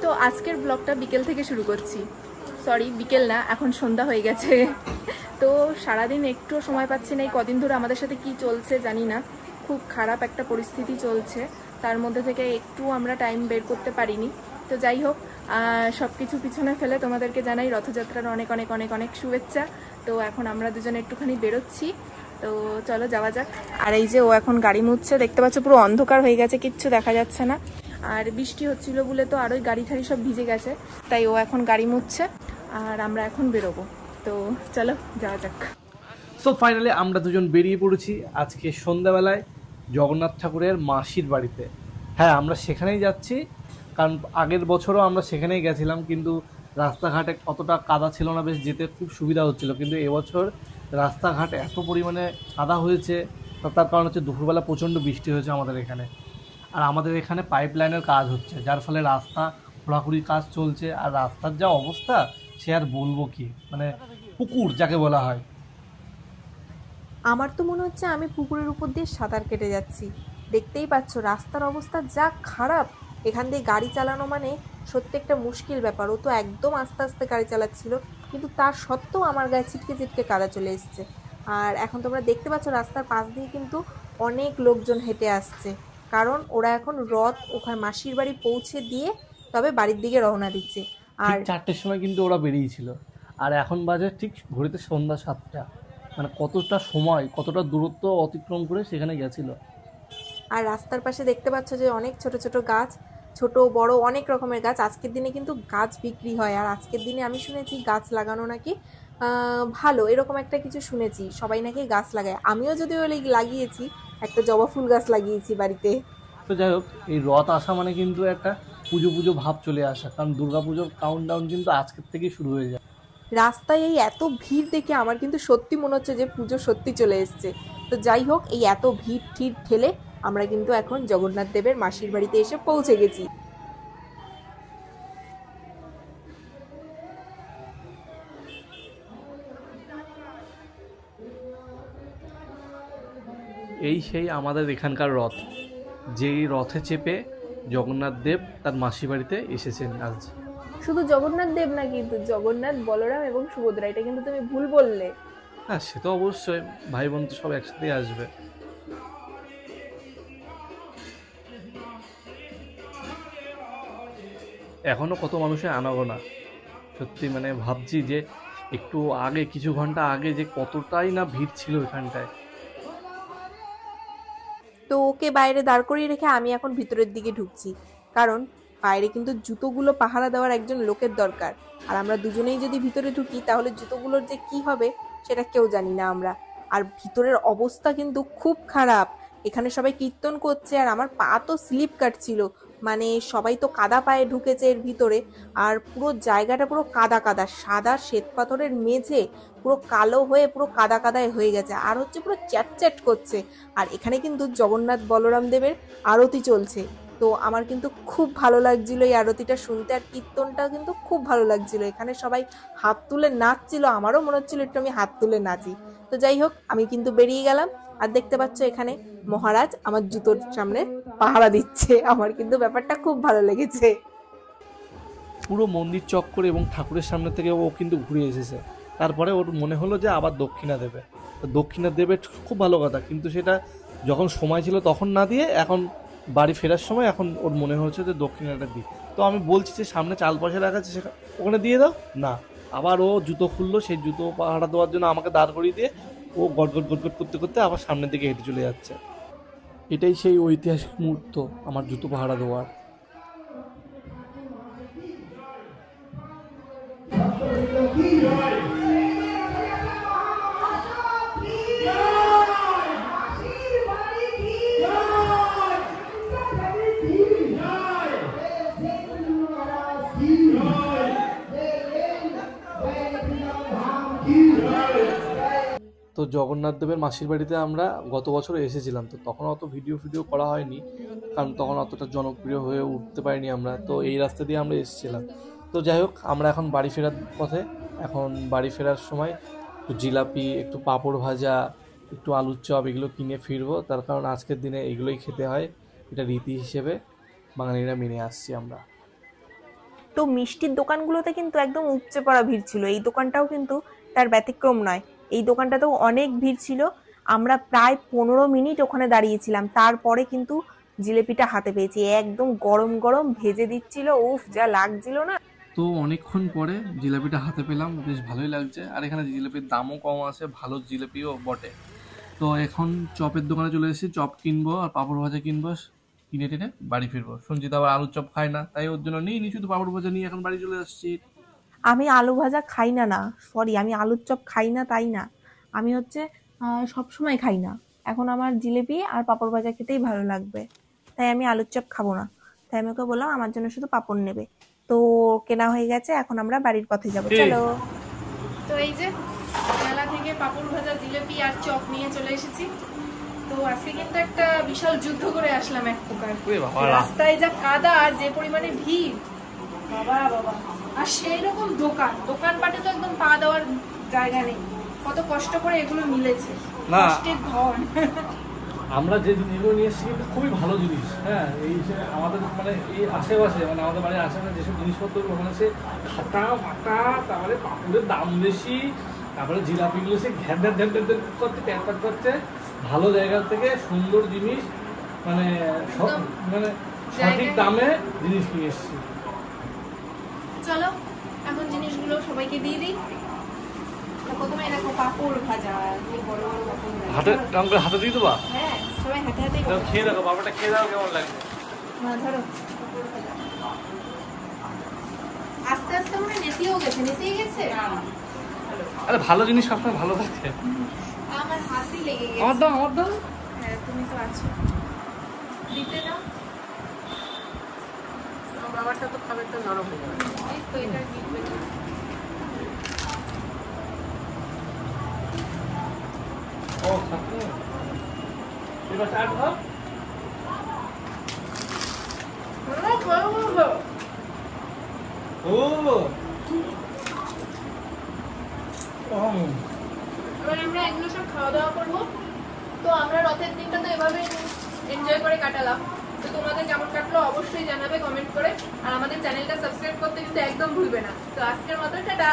তো আজকের ব্লগটা বিকেল থেকে শুরু করছি। সরি, বিকেল না, এখন সন্ধ্যা হয়ে গেছে। তো সারাদিন একটু সময় পাচ্ছি না। এই কদিন ধরে আমাদের সাথে কি চলছে জানি না, খুব খারাপ একটা পরিস্থিতি চলছে, তার মধ্যে থেকে একটু আমরা টাইম বের করতে পারিনি। তো যাই হোক, সব কিছু পিছনে ফেলে তোমাদেরকে জানাই রথযাত্রার অনেক অনেক অনেক অনেক শুভেচ্ছা। তো এখন আমরা দুজনে একটুখানি বেরোচ্ছি, তো চলো যাওয়া যাক। আর এই যে ও এখন গাড়ি মুছছে, দেখতে পাচ্ছ পুরো অন্ধকার হয়ে গেছে, কিচ্ছু দেখা যাচ্ছে না। আর বৃষ্টি হচ্ছিল বলে তো আরোই গাড়ি ঠাড়ি সব ভিজে গেছে, তাই ও এখন গাড়ি মুছছে আর আমরা এখন বেরোবো। তো চলো যাওয়া যাক। সো ফাইনালি আমরা দুজন বেরিয়ে পড়েছি আজকে সন্ধ্যাবেলায় জগন্নাথ ঠাকুরের মাসির বাড়িতে। হ্যাঁ, আমরা সেখানেই যাচ্ছি, কারণ আগের বছরও আমরা সেখানেই গেছিলাম, কিন্তু রাস্তাঘাটে অতটা কাদা ছিল না, বেশ যেতে খুব সুবিধা হচ্ছিল। কিন্তু এবছর রাস্তাঘাট এত পরিমাণে কাদা হয়েছে, তার কারণ হচ্ছে দুপুরবেলা প্রচণ্ড বৃষ্টি হয়েছে আমাদের এখানে। আর আমাদের এখানে পাইপ লাইনের কাজ হচ্ছে, যার ফলে রাস্তা খোঁড়াখুড়ির কাজ চলছে। আর রাস্তার যা অবস্থা সে আর বলবো কি, মানে পুকুর যাকে বলা হয়। আমার তো মনে হচ্ছে আমি পুকুরের উপর দিয়ে সাঁতার কেটে যাচ্ছি। দেখতেই পাচ্ছ রাস্তার অবস্থা যা খারাপ, এখান দিয়ে গাড়ি চালানো মানে সত্যি একটা মুশকিল ব্যাপার। ও তো একদম আস্তে আস্তে গাড়ি চালাচ্ছিল, কিন্তু তার সত্ত্বেও আমার গায়ে ছিটকে ছিটকে কাদা চলে এসছে। আর এখন তোমরা দেখতে পাচ্ছ রাস্তার পাশ দিয়ে কিন্তু অনেক লোকজন হেঁটে আসছে, কারণ ওরা এখন রথ ওখানে মাসির বাড়ি পৌঁছে দিয়ে তবে বাড়ির দিকে রওনা দিচ্ছে। ঠিক আর 4টের সময় কিন্তু ওরা বেরিয়েছিল, আর এখন বাজে ঠিক ঘড়িতে সন্ধ্যা 7টা। মানে কতটা সময়, কতটা দূরত্ব অতিক্রম করে সেখানে গেছিল। আর রাস্তার পাশে দেখতে পাচ্ছ যে অনেক ছোট ছোট গাছ, ছোট বড় অনেক রকমের গাছ। আজকের দিনে কিন্তু গাছ বিক্রি হয়, আর আজকের দিনে আমি শুনেছি গাছ লাগানো নাকি ভালো, এরকম একটা কিছু শুনেছি। সবাই নাকি গাছ লাগায়, আমিও যদিও লাগিয়েছি, একটা জবা ফুল গাছ লাগিয়েছি বাড়িতে। তো যাই হোক, এই রথ আসা মানে কিন্তু একটা পুজো পুজো ভাব চলে আসা, কারণ দুর্গাপুজোর কাউন্টডাউন কিন্তু আজকের থেকেই শুরু হয়ে যায়। রাস্তায় এই এত ভিড় দেখে আমার কিন্তু সত্যি মনে হচ্ছে যে পুজো সত্যি চলে এসছে। তো যাই হোক, এই এত ভিড় ঠিড় ঠেলে আমরা কিন্তু এখন জগন্নাথ দেবের মাসির বাড়িতে এসে পৌঁছে গেছি। এই সেই আমাদের এখানকার রথ, যেই রথে চেপে জগন্নাথ দেব তার মাসি বাড়িতে এসেছেন আজ। শুধু জগন্নাথ দেব না, কিন্তু জগন্নাথ, বলরাম এবং সুভদ্রা, এটা কিন্তু তুমি ভুল বললে। হ্যাঁ, সে তো অবশ্যই, ভাই বোন তো সব একসাথেই আসবে। এখনো কত মানুষের আনাগোনা, সত্যি মানে ভাবছি যে একটু আগে, কিছু ঘন্টা আগে যে কতটাই না ভিড় ছিল এখানটায়। তো ওকে বাইরে দাঁড় করিয়ে রেখে আমি এখন ভিতরের দিকে ঢুকছি, কারণ বাইরে কিন্তু জুতোগুলো পাহারা দেওয়ার একজন লোকের দরকার। আর আমরা দুজনেই যদি ভিতরে ঢুকি তাহলে জুতোগুলোর যে কি হবে সেটা কেউ জানি না আমরা। আর ভিতরের অবস্থা কিন্তু খুব খারাপ, এখানে সবাই কীর্তন করছে আর আমার পা তো স্লিপ কাটছিল। মানে সবাই তো কাদা পায়ে ঢুকেছে এর ভিতরে, আর পুরো জায়গাটা পুরো কাদা কাদা, সাদা শ্বেত পাথরের মেঝে পুরো কালো হয়ে পুরো কাদা কাদায় হয়ে গেছে, আর হচ্ছে পুরো চ্যাট চ্যাট করছে। আর এখানে কিন্তু জগন্নাথ বলরাম দেবের আরতি চলছে। তো আমার কিন্তু খুব ভালো লাগছিল এই আরতিটা শুনতে, আর কীর্তনটা কিন্তু খুব ভালো লাগছিল। এখানে সবাই হাত তুলে নাচছিল, আমারও মনে হচ্ছিল একটু আমি হাত তুলে নাচি। তো যাই হোক, আমি কিন্তু বেরিয়ে গেলাম। আর দেখতে পাচ্ছ এখানে মহারাজ আমার জুতোর সামনে পাহারা দিচ্ছে, আমার কিন্তু ব্যাপারটা খুব ভালো লেগেছে। পুরো মন্দির চক্কর এবং ঠাকুরের সামনে থেকে ও কিন্তু ঘুরে এসেছে। তারপরে ওর মনে হলো যে আবার দক্ষিণা দেবে। তো দক্ষিণা দেবে, খুব ভালো কথা, কিন্তু সেটা যখন সময় ছিল তখন না দিয়ে এখন বাড়ি ফেরার সময় এখন ওর মনে হচ্ছে যে দক্ষিণাটা দিই। তো আমি বলছি যে সামনে চাল পয়সা রাখা আছে, সেটা ওখানে দিয়ে দাও না। আবার ও জুতো খুললো, সেই জুতো পাহারা দেওয়ার জন্য আমাকে দাঁড় করিয়ে দিয়ে ও গটগট গটগট করতে করতে আবার সামনের দিকে হেঁটে চলে যাচ্ছে। এটাই সেই ঐতিহাসিক মুহূর্ত আমার জুতো পাহারা দেওয়ার। তো জগন্নাথ দেবের মাসির বাড়িতে আমরা গত বছর এসেছিলাম, তো তখন অত ভিডিও করা হয়নি, কারণ তখন অতটা জনপ্রিয় হয়ে উঠতে পারিনি আমরা। তো এই রাস্তা দিয়ে আমরা এসেছিলাম। তো যাই হোক, আমরা এখন বাড়ি ফেরার পথে। এখন বাড়ি ফেরার সময় একটু জিলাপি, একটু পাঁপড় ভাজা, একটু আলুর চপ এগুলো কিনে ফিরবো, তার কারণ আজকের দিনে এগুলোই খেতে হয়, এটা রীতি হিসেবে বাঙালিরা মেনে আসছি আমরা। তো মিষ্টির দোকানগুলোতে কিন্তু একদম উপচে পড়া ভিড় ছিল, এই দোকানটাও কিন্তু তার ব্যতিক্রম নয়। এই দোকানটাতেও অনেক ভিড় ছিল। আমরা প্রায় 15 মিনিট ওখানে দাঁড়িয়েছিলাম, তারপরে কিন্তু জিলেপিটা হাতে পেয়েছি। একদম গরম গরম ভেজে দিচ্ছিল, উফ যা লাগছিল না। তো অনেকক্ষণ পরে জিলাপিটা হাতে পেলাম, বেশ ভালোই লাগছে। আর এখানে জিলাপির দামও কম আছে, ভালো জিলাপিও বটে। তো এখন চপের দোকানে চলে এসেছি, চপ কিনবো আর পাঁপড় ভাজা কিনবো, কিনে টেনে বাড়ি ফিরবো। সঞ্জিত আবার আলুর চপ খায় না, তাই ওর জন্য নিই শুধু পাঁপড় ভাজা নিয়ে এখন বাড়ি চলে আসছি। আমি আলু ভাজা খাই না, না সরি, আমি আলুর চপ খাই না তাই না, আমি হচ্ছে সবসময় খাই না। এখন আমার জিলেপি আর পাঁপড় ভাজা খেতেই ভালো লাগবে, তাই আমি আলুর চপ খাবো না। তাই আমি ওকে বললাম আমার জন্য শুধু পাঁপড় নেবে। তো কেনা হয়ে গেছে, এখন আমরা বাড়ির পথে যাবো, চলো। তো এই যে মেলা থেকে পাঁপড় ভাজা, জিলেপি আর চপ নিয়ে চলে এসেছি। তো আজকে কিন্তু একটা বিশাল যুদ্ধ করে আসলাম এক প্রকার। রাস্তায় যা কাদা আর যে পরিমাণে ভিড়, বাবা বাবা। আর সেই রকম দোকানপাটে তো একদম পা দেওয়ার জায়গা নেই। কত কষ্ট করে এগুলো মিলেছে, কষ্টের ধন। আমরা যে জিনিসগুলো নিয়ে এসেছি কিন্তু খুবই ভালো জিনিস। হ্যাঁ, এই যে আমাদের মানে এই আশেপাশে, মানে আমাদের বাড়ির আশেপাশে যেসব জিনিসপত্র ওখানে সে খাটা মাটা, তারপরে পাঁপড়ের দাম বেশি, তারপরে জিলাপিগুলো সে ঘ্যাট ঘ্যাট ঘ্যাট ঘ্যাট করতে প্যাট করছে। ভালো জায়গা থেকে সুন্দর জিনিস, মানে মানে সঠিক দামে জিনিস নিয়ে এসেছি। চলো এখন জিনিসগুলো সবাইকে দিয়ে দিই। প্রথমে দেখো পাঁপড় ভাজা, বড় বড় পাঁপড় ভাজা। হাতে দিয়ে দেবা? হ্যাঁ, সবাই হাতে হাতে খেয়ে দেখো, পাঁপড়টা খেয়ে দাও কেমন লাগে। না ধরো, আস্তে আস্তে মনে নেতিয়েও গেছে। আরে ভালো জিনিস সবসময় ভালো থাকে। আমার হাতই লেগে গেছে। আমার দাও। হ্যাঁ, তুমি তো আছো, দিতে দাও। বাবারটা তো খাবে, তো নরম হয়ে যাবে। এই তো এটা দিতে দাও। ও খাবে এবার স্টার্ট দাও। ও এবার আমরা এগুলো সব খাওয়া দাওয়া করবো। তো আমরা রথের দিনটা তো এভাবে এনজয় করে কাটালাম। তো তোমাদের কেমন কাটলো অবশ্যই জানাবে কমেন্ট করে, আর আমাদের চ্যানেলটা সাবস্ক্রাইব করতে কিন্তু একদম ভুলবে না। তো আজকের মতো টাটা।